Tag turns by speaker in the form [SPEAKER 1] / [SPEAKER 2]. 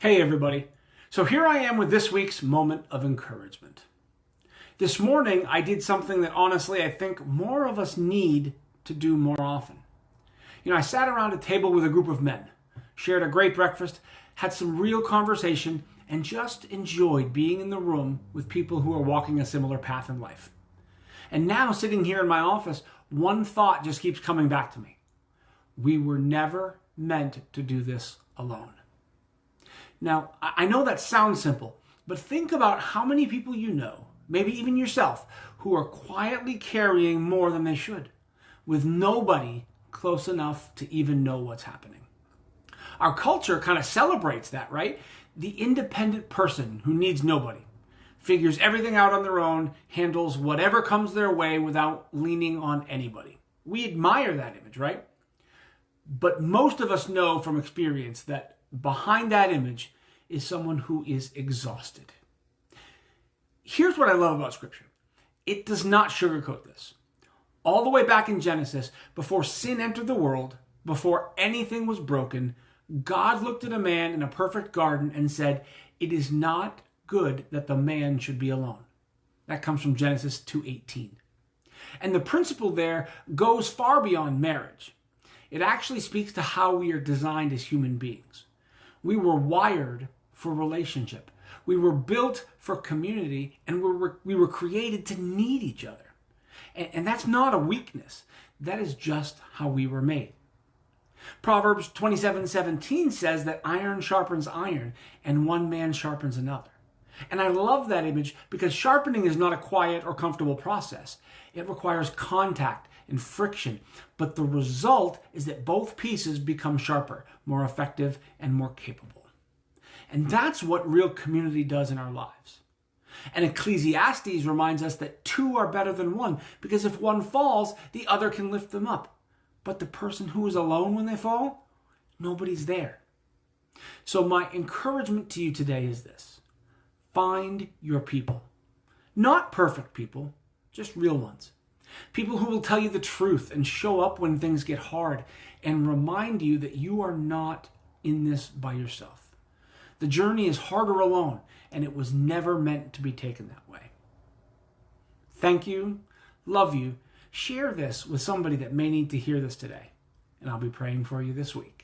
[SPEAKER 1] Hey everybody. So here I am with this week's moment of encouragement. This morning I did something that honestly I think more of us need to do more often. I sat around a table with a group of men, shared a great breakfast, had some real conversation, and just enjoyed being in the room with people who are walking a similar path in life. And now sitting here in my office, one thought just keeps coming back to me. We were never meant to do this alone. Now, I know that sounds simple, but think about how many people you know, maybe even yourself, who are quietly carrying more than they should, with nobody close enough to even know what's happening. Our culture kind of celebrates that, right? The independent person who needs nobody, figures everything out on their own, handles whatever comes their way without leaning on anybody. We admire that image, right? But most of us know from experience that behind that image is someone who is exhausted. Here's what I love about Scripture. It does not sugarcoat this. All the way back in Genesis, before sin entered the world, before anything was broken, God looked at a man in a perfect garden and said, "It is not good that the man should be alone." That comes from Genesis 2:18. And the principle there goes far beyond marriage. It actually speaks to how we are designed as human beings. We were wired for relationship. We were built for community, and we were created to need each other. And that's not a weakness. That is just how we were made. Proverbs 27:17 says that iron sharpens iron, and one man sharpens another. And I love that image because sharpening is not a quiet or comfortable process. It requires contact and friction, but the result is that both pieces become sharper, more effective, and more capable. And that's what real community does in our lives. And Ecclesiastes reminds us that two are better than one, because if one falls, the other can lift them up. But the person who is alone when they fall, nobody's there. So my encouragement to you today is this. Find your people. Not perfect people, just real ones. People who will tell you the truth and show up when things get hard and remind you that you are not in this by yourself. The journey is harder alone, and it was never meant to be taken that way. Thank you. Love you. Share this with somebody that may need to hear this today, and I'll be praying for you this week.